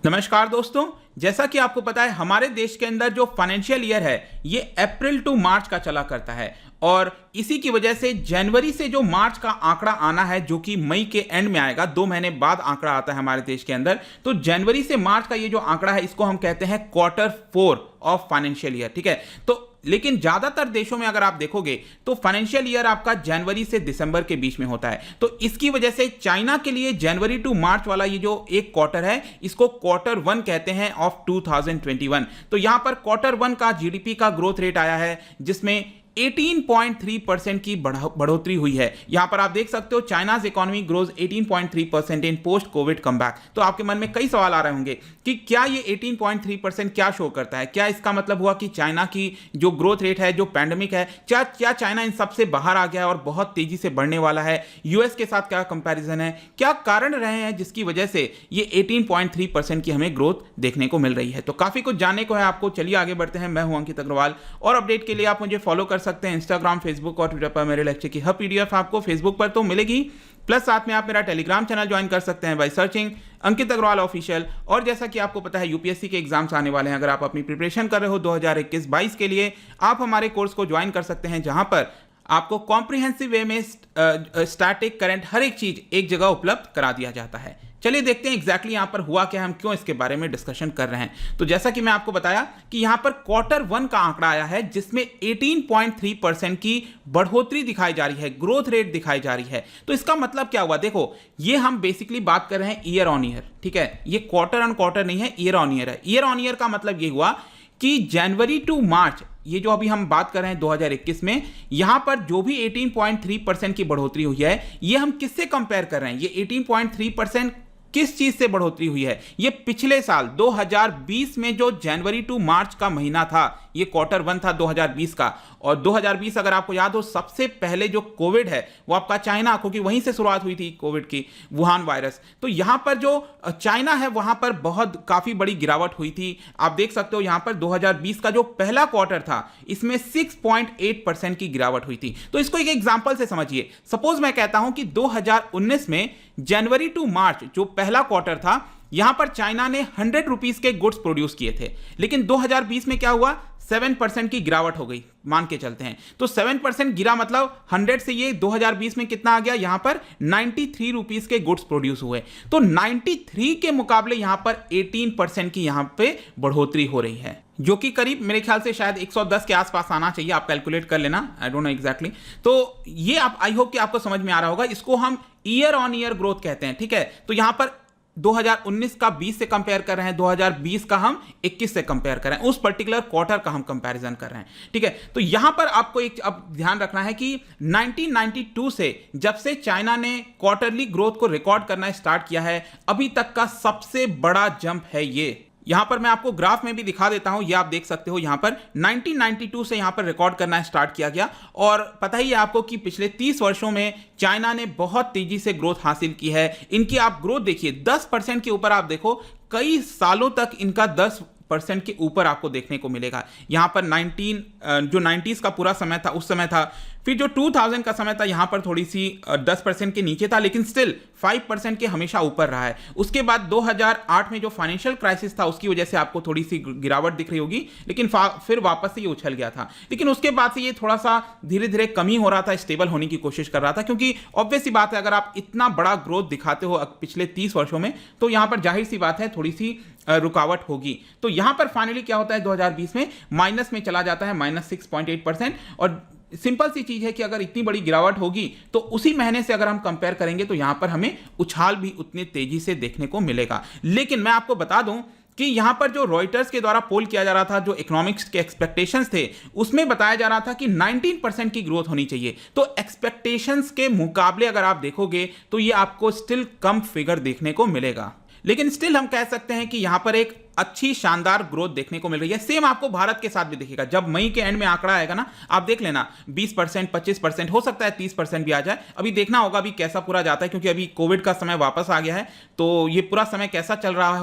नमस्कार दोस्तों, जैसा कि आपको पता है हमारे देश के अंदर जो फाइनेंशियल ईयर है ये अप्रैल टू मार्च का चला करता है और इसी की वजह से जनवरी से जो मार्च का आंकड़ा आना है जो कि मई के एंड में आएगा, 2 महीने बाद आंकड़ा आता है हमारे देश के अंदर। तो जनवरी से मार्च का ये जो आंकड़ा है इसको हम कहते हैं Q4 ऑफ फाइनेंशियल ईयर, ठीक है। तो लेकिन ज्यादातर देशों में अगर आप देखोगे तो फाइनेंशियल ईयर आपका जनवरी से दिसंबर के बीच में होता है। तो इसकी वजह से चाइना के लिए जनवरी टू मार्च वाला ये जो एक क्वार्टर है इसको Q1 कहते हैं ऑफ 2021। तो यहां पर Q1 का जीडीपी का ग्रोथ रेट आया है जिसमें 18.3% की बढ़ोतरी हुई है। यहां पर आप देख सकते हो चाइनाज इकोनॉमी ग्रोज 18.3% इन पोस्ट कोविड कमबैक। तो आपके मन में कई सवाल आ रहे होंगे कि क्या ये 18.3% क्या शो करता है, क्या इसका मतलब हुआ कि चाइना की जो ग्रोथ रेट है, जो पैंडेमिक है, क्या चाइना इन सबसे बाहर आ गया है और बहुत तेजी से बढ़ने वाला है? यूएस के साथ क्या कंपैरिजन है, क्या कारण रहे हैं जिसकी वजह से ये 18.3% की हमें ग्रोथ देखने को मिल रही है? तो काफी कुछ जानने को है आपको, चलिए आगे बढ़ते हैं। मैं हूं अंकित अग्रवाल और अपडेट के लिए आप मुझे फॉलो कर सकते हैं इंस्टाग्राम, फेसबुक और ट्विटर पर। मेरे लेक्चर की हर पीडीएफ आपको फेसबुक पर तो मिलेगी, प्लस साथ में आप मेरा टेलीग्राम चैनल ज्वाइन कर सकते हैं by searching Ankit Agarwal official. और जैसा कि आपको पता है यूपीएससी के एग्जाम्स आने वाले हैं, अगर आप अपनी प्रिपरेशन कर रहे हो 2021-22 के लिए, आप हमारे कोर्स को ज्वाइन कर सकते हैं जहां पर आपको कॉम्प्रिहेंसिव वे में स्टैटिक करंट हर एक चीज एक जगह उपलब्ध करा दिया जाता है। चलिए देखते हैं एग्जैक्टली यहां पर हुआ क्या, हम क्यों इसके बारे में डिस्कशन कर रहे हैं। तो जैसा कि मैं आपको बताया कि यहां पर Q1 का आंकड़ा आया है जिसमें 18.3% की बढ़ोतरी दिखाई जा रही है, ग्रोथ रेट दिखाई जा रही है। तो इसका मतलब क्या हुआ? देखो, ये हम बेसिकली बात कर रहे हैं ईयर ऑन ईयर, ठीक है। ये क्वार्टर ऑन क्वार्टर नहीं है, ईयर ऑन ईयर है। ईयर ऑन ईयर का मतलब ये हुआ कि जनवरी टू मार्च, ये जो अभी हम बात कर रहे हैं 2021 में, यहां पर जो भी 18.3% की बढ़ोतरी हुई है, ये हम किससे कंपेयर कर रहे हैं? ये 18.3% किस चीज से बढ़ोतरी हुई है? ये पिछले साल 2020 में जो जनवरी टू मार्च का महीना था, ये Q1 था 2020 का। और 2020 अगर आपको याद हो, सबसे पहले जो कोविड है वो आपका चाइना, क्योंकि वहीं से शुरुआत हुई थी कोविड की, वुहान वायरस। तो यहां पर जो चाइना है वहां पर बहुत काफी बड़ी गिरावट हुई थी। आप देख सकते हो यहां पर 2020 का जो पहला क्वार्टर था इसमें 6.8% की गिरावट हुई थी। तो इसको एक एग्जांपल से समझिए। सपोज मैं कहता हूं कि 2019 में जनवरी टू मार्च जो पहला क्वार्टर था, यहां पर चाइना ने 100 रुपीस के गुड्स प्रोड्यूस किए थे, लेकिन 2020 में क्या हुआ? 7% की गिरावट हो गई, मान के चलते हैं। तो 7% गिरा, मतलब 100 से ये 2020 में कितना आ गया? यहां पर 93 रुपीस के गुड्स प्रोड्यूस हुए। तो 93 के मुकाबले यहां पर 18% की यहां पे बढ़ोतरी हो रही है, जो कि करीब मेरे ख्याल से शायद 110 के आसपास आना चाहिए। आप कैलकुलेट कर लेना, आई डोंट नो एग्जैक्टली। तो ये आप, आई होप कि आपको समझ में आ रहा होगा। इसको हम ईयर ऑन ईयर ग्रोथ कहते हैं, ठीक है। तो यहां पर 2019 का 20 से कंपेयर कर रहे हैं, 2020 का हम 21 से कंपेयर कर रहे हैं, उस पर्टिकुलर क्वार्टर का हम कंपैरिजन कर रहे हैं, ठीक है। तो यहां पर आपको एक अब ध्यान रखना है कि 1992 से जब से चाइना ने क्वार्टरली ग्रोथ को रिकॉर्ड करना स्टार्ट किया है, अभी तक का सबसे बड़ा जंप है ये। यहां पर मैं आपको ग्राफ में भी दिखा देता हूं, ये आप देख सकते हो। यहां पर 1992 से यहां पर रिकॉर्ड करना स्टार्ट किया गया और पता ही है आपको कि पिछले 30 वर्षों में चाइना ने बहुत तेजी से ग्रोथ हासिल की है। इनकी आप ग्रोथ देखिए, 10% के ऊपर आप देखो, कई सालों तक इनका 10% के ऊपर आपको देखने को मिलेगा। यहां पर 90s का पूरा समय था, उस समय था। फिर जो 2000 का समय था, यहां पर थोड़ी सी 10% के नीचे था, लेकिन स्टिल 5% के हमेशा ऊपर रहा है। उसके बाद 2008 में जो फाइनेंशियल क्राइसिस था उसकी वजह से आपको थोड़ी सी गिरावट दिख रही होगी, लेकिन फिर वापस से ये उछल गया था। लेकिन उसके बाद से ये थोड़ा सा धीरे धीरे कमी हो रहा था, स्टेबल होने की कोशिश कर रहा था, क्योंकि ऑब्वियस सी बात है अगर आप इतना बड़ा ग्रोथ दिखाते हो पिछले 30 वर्षों में, तो यहां पर जाहिर सी बात है थोड़ी सी रुकावट होगी। तो यहां पर फाइनली क्या होता है, 2020 में माइनस में चला जाता है, -6.8%। और सिंपल सी चीज है कि अगर इतनी बड़ी गिरावट होगी तो उसी महीने से अगर हम कंपेयर करेंगे तो यहां पर हमें उछाल भी उतनी तेजी से देखने को मिलेगा। लेकिन मैं आपको बता दूं कि यहां पर जो रॉयटर्स के द्वारा पोल किया जा रहा था, जो इकोनॉमिक्स के एक्सपेक्टेशंस थे, उसमें बताया जा रहा था कि 19% की ग्रोथ होनी चाहिए। तो एक्सपेक्टेशंस के मुकाबले अगर आप देखोगे तो ये आपको स्टिल कम फिगर देखने को मिलेगा, लेकिन स्टिल हम कह सकते हैं कि यहां पर एक अच्छी शानदार ग्रोथ देखने को मिल रही है। सेम आपको भारत के साथ भी दिखेगा। जब मई के एंड में आंकड़ा आएगा ना, आप देख लेना 20%, 25%, हो सकता है 30% भी आ जाए। अभी देखना होगा अभी कैसा पूरा जाता है, क्योंकि अभी कोविड का समय वापस आ गया है। तो ये पूरा समय कैसा चल रहा है,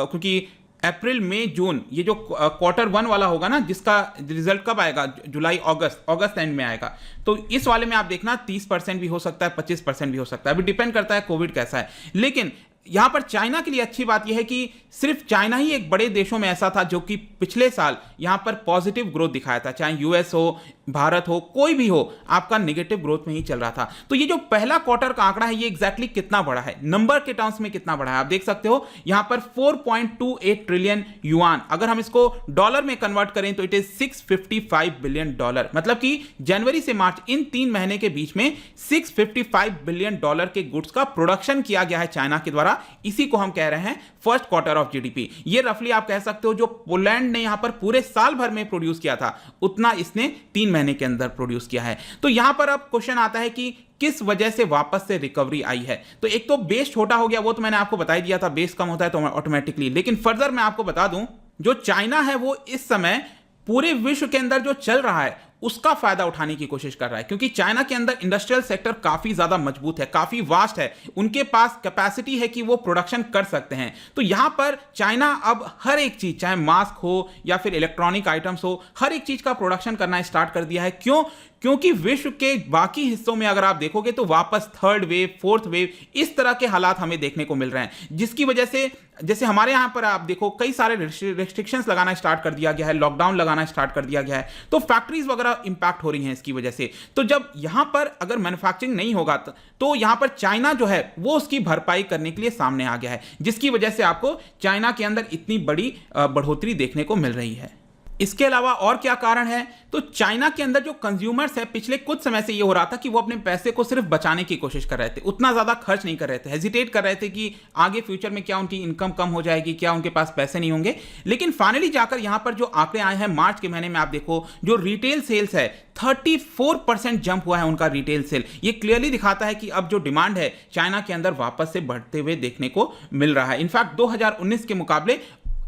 क्योंकि अप्रैल मई जून ये जो Q1 वाला होगा ना, जिसका रिजल्ट कब आएगा? जुलाई अगस्त एंड में आएगा। तो इस वाले में आप देखना 30% भी हो सकता है, 25% भी हो सकता है, अभी डिपेंड करता है कोविड कैसा है। लेकिन यहां पर चाइना के लिए अच्छी बात यह है कि सिर्फ चाइना ही एक बड़े देशों में ऐसा था जो कि पिछले साल यहां पर पॉजिटिव ग्रोथ दिखाया था, चाहे यूएस हो, भारत हो, कोई भी हो, आपका नेगेटिव ग्रोथ में ही चल रहा था। तो ये जो पहला क्वार्टर का आंकड़ा है ये एग्जैक्टली कितना बड़ा है, नंबर के टर्म्स में कितना बड़ा है, आप देख सकते हो यहां पर 4.28 ट्रिलियन युआन। अगर हम इसको डॉलर में कन्वर्ट करें तो इट इज 655 बिलियन डॉलर। मतलब कि जनवरी से मार्च इन 3 महीने के बीच में 655 बिलियन डॉलर के गुड्स का प्रोडक्शन किया गया है चाइना के द्वारा। इसी को हम कह रहे हैं फर्स्ट क्वार्टर ऑफ जीडीपी। ये रफली आप कह सकते हो जो पोलैंड ने यहां पर पूरे साल भर में प्रोड्यूस किया था उतना इसने 3 महीने के अंदर प्रोड्यूस किया है। तो यहां पर अब क्वेश्चन आता है कि किस वजह से वापस से रिकवरी आई है। तो एक तो बेस छोटा हो गया, वो तो मैंने आपको बता ही दिया था, बेस कम होता है तो ऑटोमेटिकली। लेकिन फर्दर मैं आपको बता दूं, जो चाइना है वो इस समय पूरे विश्व के अंदर जो चल रहा है उसका फायदा उठाने की कोशिश कर रहा है, क्योंकि चाइना के अंदर इंडस्ट्रियल सेक्टर काफी ज्यादा मजबूत है, काफी वास्ट है, उनके पास कैपेसिटी है कि वो प्रोडक्शन कर सकते हैं। तो यहां पर चाइना अब हर एक चीज, चाहे मास्क हो या फिर इलेक्ट्रॉनिक आइटम्स हो, हर एक चीज का प्रोडक्शन करना स्टार्ट कर दिया है। क्यों? क्योंकि विश्व के बाकी हिस्सों में अगर आप देखोगे तो वापस थर्ड वेव, फोर्थ वेव, इस तरह के हालात हमें देखने को मिल रहे हैं, जिसकी वजह से जैसे हमारे यहां पर आप देखो कई सारे रेस्ट्रिक्शंस लगाना स्टार्ट कर दिया गया है, लॉकडाउन लगाना स्टार्ट कर दिया गया है, तो फैक्ट्रीज वगैरह इंपैक्ट हो रही हैं इसकी वजह से। तो जब यहां पर अगर मैन्युफैक्चरिंग नहीं होगा तो यहां पर चाइना जो है वो उसकी भरपाई करने के लिए सामने आ गया है, जिसकी वजह से आपको चाइना के अंदर इतनी बड़ी बढ़ोतरी देखने को मिल रही है। इसके अलावा और क्या कारण है? तो चाइना के अंदर जो कंज्यूमर्स है, पिछले कुछ समय से ये हो रहा था कि वो अपने पैसे को सिर्फ बचाने की कोशिश कर रहे थे, उतना ज्यादा खर्च नहीं कर रहे थे, हेजिटेट कर रहे थे कि आगे फ्यूचर में क्या उनकी इनकम कम हो जाएगी, क्या उनके पास पैसे नहीं होंगे। लेकिन फाइनली जाकर यहां पर जो आंकड़े आए हैं मार्च के महीने में, आप देखो जो रिटेल सेल्स है 34% जंप हुआ है उनका रिटेल सेल। ये क्लियरली दिखाता है कि अब जो डिमांड है चाइना के अंदर वापस से बढ़ते हुए देखने को मिल रहा है। इनफैक्ट 2019 के मुकाबले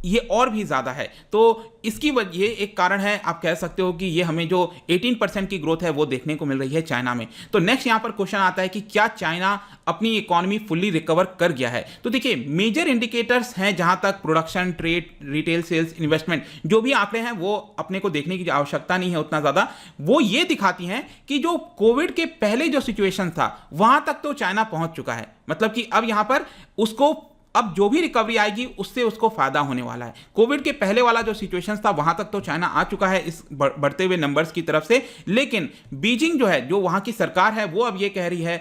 ये और भी ज्यादा है। तो इसकी वजह एक कारण है, आप कह सकते हो कि ये हमें जो 18% की ग्रोथ है वो देखने को मिल रही है चाइना में। तो नेक्स्ट यहां पर क्वेश्चन आता है कि क्या चाइना अपनी इकोनॉमी फुल्ली रिकवर कर गया है? तो देखिए मेजर इंडिकेटर्स हैं जहां तक production, trade, retail sales, investment, जो भी आंकड़े हैं वो अपने को देखने की आवश्यकता नहीं है उतना ज्यादा। वो ये दिखाती हैं कि जो कोविड के पहले जो सिचुएशन था वहां तक तो चाइना पहुंच चुका है। मतलब कि अब यहां पर उसको अब जो भी रिकवरी आएगी उससे उसको फायदा होने वाला है। कोविड के पहले वाला जो सिचुएशन था वहां तक तो चाइना आ चुका है इस बढ़ते हुए नंबर्स की तरफ से। लेकिन बीजिंग जो है, जो वहां की सरकार है, वो अब ये कह रही है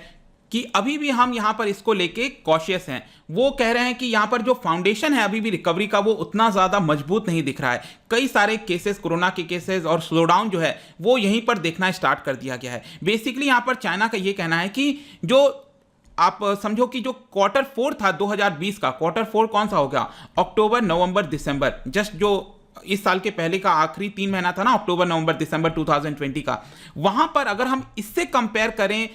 कि अभी भी हम यहां पर इसको लेके कॉशियस हैं। वो कह रहे हैं कि यहां पर जो फाउंडेशन है अभी भी रिकवरी का वो उतना ज्यादा मजबूत नहीं दिख रहा है। कई सारे केसेस, कोरोना के केसेस और स्लोडाउन जो है वो यहीं पर देखना स्टार्ट कर दिया गया है। बेसिकली यहां पर चाइना का ये कहना है कि जो आप समझो कि जो क्वार्टर 4 था 2020 का, क्वार्टर 4 कौन सा होगा? अक्टूबर, नवंबर, दिसंबर, जस्ट जो इस साल के पहले का आखिरी 3 महीना था ना, अक्टूबर, नवंबर, दिसंबर 2020 का, वहां पर अगर हम इससे कंपेयर करें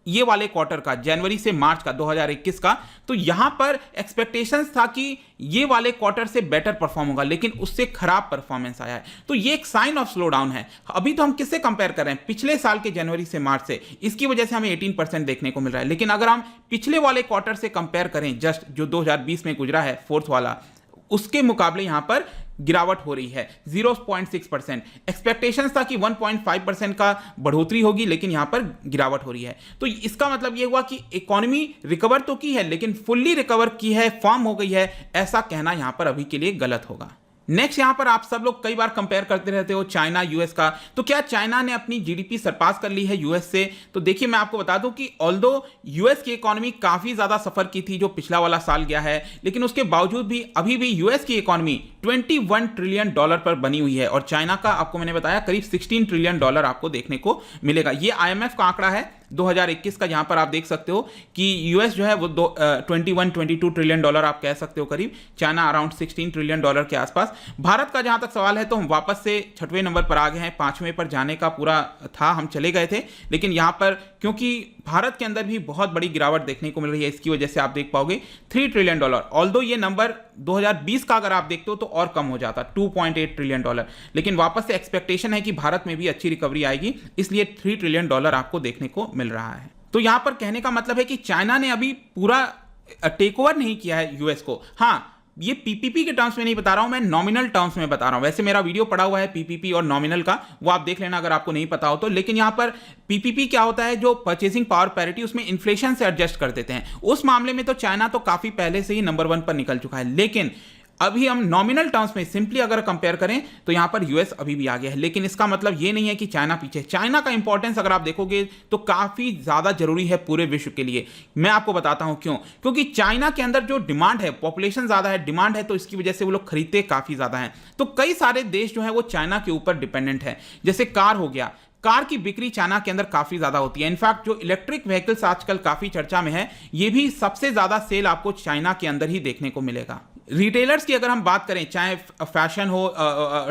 ये वाले क्वार्टर का, जनवरी से मार्च का 2021 का, तो यहां पर एक्सपेक्टेशंस था कि ये वाले क्वार्टर से बेटर परफॉर्म होगा, लेकिन उससे खराब परफॉर्मेंस आया है। तो ये एक साइन ऑफ स्लो डाउन है। अभी तो हम किससे कंपेयर कर रहे हैं? पिछले साल के जनवरी से मार्च से, इसकी वजह से हमें 18% देखने को मिल रहा है। लेकिन अगर हम पिछले वाले क्वार्टर से कंपेयर करें, जस्ट जो 2020 में गुजरा है, फोर्थ वाला, उसके मुकाबले यहां पर गिरावट हो रही है 0.6%। एक्सपेक्टेशंस था कि 1.5% का बढ़ोतरी होगी, लेकिन यहां पर गिरावट हो रही है। तो इसका मतलब यह हुआ कि इकोनॉमी रिकवर तो की है लेकिन फुल्ली रिकवर की है, फॉर्म हो गई है, ऐसा कहना यहां पर अभी के लिए गलत होगा। नेक्स्ट यहां पर आप सब लोग कई बार कंपेयर करते रहते हो चाइना यूएस का, तो क्या चाइना ने अपनी जीडीपी सरपास कर ली है यूएस से? तो देखिए मैं आपको बता दूं कि ऑल्दो यूएस की इकोनॉमी काफी ज्यादा सफर की थी जो पिछला वाला साल गया है, लेकिन उसके बावजूद भी अभी भी यूएस की इकोनॉमी 21 ट्रिलियन डॉलर पर बनी हुई है और चाइना का आपको मैंने बताया करीब 16 ट्रिलियन डॉलर आपको देखने को मिलेगा। ये आईएमएफ का आंकड़ा है 2021 का, जहां पर आप देख सकते हो कि यूएस जो है वो 22 ट्रिलियन डॉलर आप कह सकते हो करीब, चाइना अराउंड 16 ट्रिलियन डॉलर के आसपास। भारत का जहां तक सवाल है तो हम वापस से 6वें नंबर पर आ गए हैं, 5वें पर जाने का पूरा था, हम चले गए थे, लेकिन यहां पर क्योंकि भारत के अंदर भी बहुत बड़ी गिरावट देखने को मिल रही है, इसकी वजह से आप देख पाओगे 3 ट्रिलियन डॉलर। ऑल्दो ये नंबर 2020 का अगर आप देखते हो तो और कम हो जाता 2.8 ट्रिलियन डॉलर, लेकिन वापस से एक्सपेक्टेशन है कि भारत में भी अच्छी रिकवरी आएगी, इसलिए 3 ट्रिलियन डॉलर आपको देखने को मिल रहा है। तो यहां पर कहने का मतलब है कि चाइना ने अभी पूरा टेक ओवर नहीं किया है यूएस को। हाँ, ये पीपीपी के टर्म्स में नहीं बता रहा हूं, मैं नॉमिनल टर्म्स में बता रहा हूं। वैसे मेरा वीडियो पड़ा हुआ है पीपीपी और नॉमिनल का, वो आप देख लेना अगर आपको नहीं पता हो तो। लेकिन यहां पर पीपीपी क्या होता है, जो परचेसिंग पावर पैरिटी, उसमें इन्फ्लेशन से एडजस्ट कर देते हैं। उस मामले में तो चाइना तो काफी पहले से ही नंबर 1 पर निकल चुका है, लेकिन अभी हम नॉमिनल टर्म्स में सिंपली अगर कंपेयर करें तो यहां पर यूएस अभी भी आगे है। लेकिन इसका मतलब ये नहीं है कि चाइना पीछे। चाइना का इंपॉर्टेंस अगर आप देखोगे तो काफी ज्यादा जरूरी है पूरे विश्व के लिए। मैं आपको बताता हूं क्यों। क्योंकि चाइना के अंदर जो डिमांड है, पॉपुलेशन ज्यादा है, डिमांड है, तो इसकी वजह से वो लोग खरीदते काफी ज्यादा है। तो कई सारे देश जो है वो चाइना के ऊपर डिपेंडेंट है। जैसे कार हो गया, कार की बिक्री चाइना के अंदर काफी ज्यादा होती है। इनफैक्ट जो इलेक्ट्रिक व्हीकल्स आजकल काफी चर्चा में है, ये भी सबसे ज्यादा सेल आपको चाइना के अंदर ही देखने को मिलेगा। रिटेलर्स की अगर हम बात करें, चाहे फैशन हो,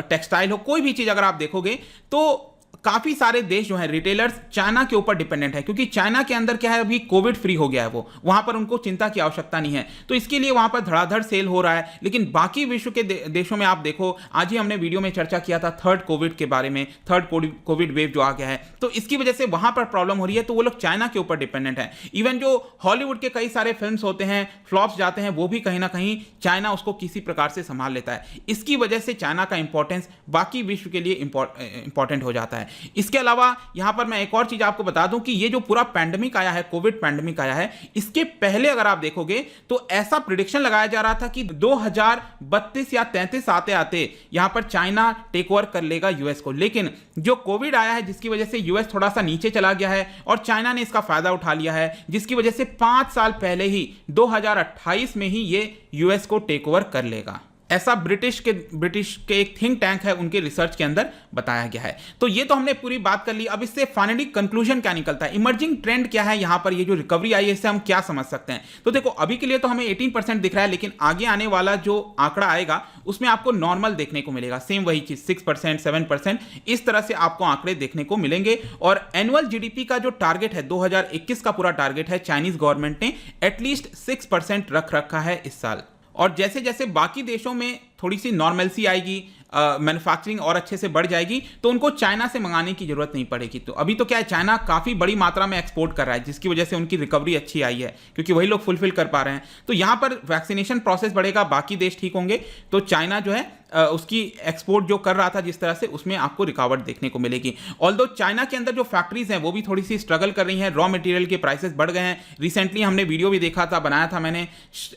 टेक्सटाइल हो, कोई भी चीज अगर आप देखोगे तो काफी सारे देश जो हैं रिटेलर्स चाइना के ऊपर डिपेंडेंट है। क्योंकि चाइना के अंदर क्या है, अभी कोविड फ्री हो गया है, वो वहां पर उनको चिंता की आवश्यकता नहीं है, तो इसके लिए वहां पर धड़ाधड़ सेल हो रहा है। लेकिन बाकी विश्व के देशों में आप देखो, आज ही हमने वीडियो में चर्चा किया था थर्ड कोविड के बारे में, थर्ड कोविड वेव जो आ गया है, तो इसकी वजह से वहां पर प्रॉब्लम हो रही है, तो वो लोग चाइना के ऊपर डिपेंडेंट है। इवन जो हॉलीवुड के कई सारे फिल्म होते हैं, फ्लॉप्स जाते हैं, वो भी कहीं ना कहीं चाइना उसको किसी प्रकार से संभाल लेता है। इसकी वजह से चाइना का इंपॉर्टेंस बाकी विश्व के लिए इंपॉर्टेंट हो जाता है। इसके अलावा यहां पर मैं एक और चीज आपको बता दूं कि ये जो पूरा पैंडेमिक आया है, कोविड पैंडेमिक आया है, इसके पहले अगर आप देखोगे तो ऐसा प्रिडिक्शन लगाया जा रहा था कि 2032 या 33 आते आते यहां पर चाइना टेक ओवर कर लेगा यूएस को। लेकिन जो कोविड आया है, जिसकी वजह से यूएस थोड़ा सा नीचे चला गया है और चाइना ने इसका फायदा उठा लिया है, जिसकी वजह से 5 साल पहले ही 2028 में ही ये यूएस को टेक ओवर कर लेगा। ऐसा ब्रिटिश के एक थिंक टैंक है, उनके रिसर्च के अंदर बताया गया है। तो ये तो हमने पूरी बात कर ली। अब इससे फाइनली कंक्लूजन क्या निकलता है, इमर्जिंग ट्रेंड क्या है, यहां पर ये जो रिकवरी आई है इससे हम क्या समझ सकते हैं। तो देखो, अभी के लिए तो हमें 18% दिख रहा है, लेकिन आगे आने वाला जो आंकड़ा आएगा उसमें आपको नॉर्मल देखने को मिलेगा। सेम वही चीज 6%, 7%, इस तरह से आपको आंकड़े देखने को मिलेंगे। और एनुअल जीडीपी का जो टारगेट है 2021 का पूरा टारगेट है, चाइनीज गवर्नमेंट ने एटलीस्ट 6% रख रखा है इस साल। और जैसे जैसे बाकी देशों में थोड़ी सी नॉर्मलसी आएगी, मैन्युफैक्चरिंग और अच्छे से बढ़ जाएगी, तो उनको चाइना से मंगाने की जरूरत नहीं पड़ेगी। तो अभी तो क्या है, चाइना काफी बड़ी मात्रा में एक्सपोर्ट कर रहा है, जिसकी वजह से उनकी रिकवरी अच्छी आई है, क्योंकि वही लोग फुलफिल कर पा रहे हैं। तो यहां पर वैक्सीनेशन प्रोसेस बढ़ेगा, बाकी देश ठीक होंगे, तो चाइना जो है उसकी एक्सपोर्ट जो कर रहा था जिस तरह से, उसमें आपको रुकावट देखने को मिलेगी। ऑल्दो चाइना के अंदर जो फैक्ट्रीज हैं वो भी थोड़ी सी स्ट्रगल कर रही हैं, रॉ मटेरियल के प्राइसेस बढ़ गए हैं। रिसेंटली हमने वीडियो भी देखा था, बनाया था मैंने,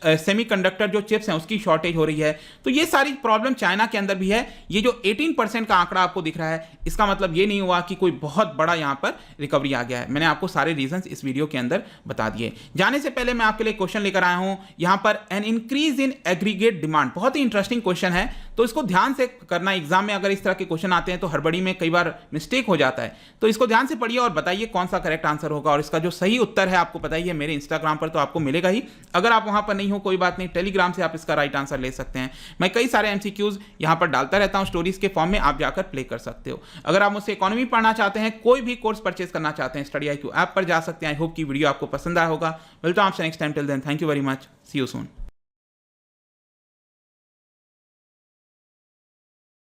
सेमीकंडक्टर जो चिप्स हैं उसकी शॉर्टेज हो रही है। तो ये सारी प्रॉब्लम चाइना के अंदर भी है। ये जो 18% का आंकड़ा आपको दिख रहा है, इसका मतलब ये नहीं हुआ कि कोई बहुत बड़ा यहां पर रिकवरी आ गया है। मैंने आपको सारे रीजंस इस वीडियो के अंदर बता दिए। जाने से पहले मैं आपके लिए क्वेश्चन लेकर आया हूं यहां पर, an increase in aggregate demand. बहुत ही इंटरेस्टिंग क्वेश्चन है, तो इसको ध्यान से करना। एग्जाम में अगर इस तरह के क्वेश्चन आते हैं तो हड़बड़ी में कई बार मिस्टेक हो जाता है, तो इसको ध्यान से पढ़िए और बताइए कौन सा करेक्ट आंसर होगा। और इसका जो सही उत्तर है आपको पता ही है, मेरे इंस्टाग्राम पर तो आपको मिलेगा ही। अगर आप वहां पर नहीं हो कोई बात नहीं, टेलीग्राम से आप इसका राइट आंसर ले सकते हैं। मैं कई सारे एमसीक्यूज यहां पर डालता रहता हूं स्टोरीज के फॉर्म में, आप जाकर प्ले कर सकते हो। अगर आप मुझसे इकोनॉमी पढ़ना चाहते हैं, कोई भी कोर्स परचेज करना चाहते हैं, स्टडी IQ ऐप पर जा सकते हैं। आई होप की वीडियो आपको पसंद आया होगा। मिलता हूं आपसे next time. Till then, thank you very much, see you soon.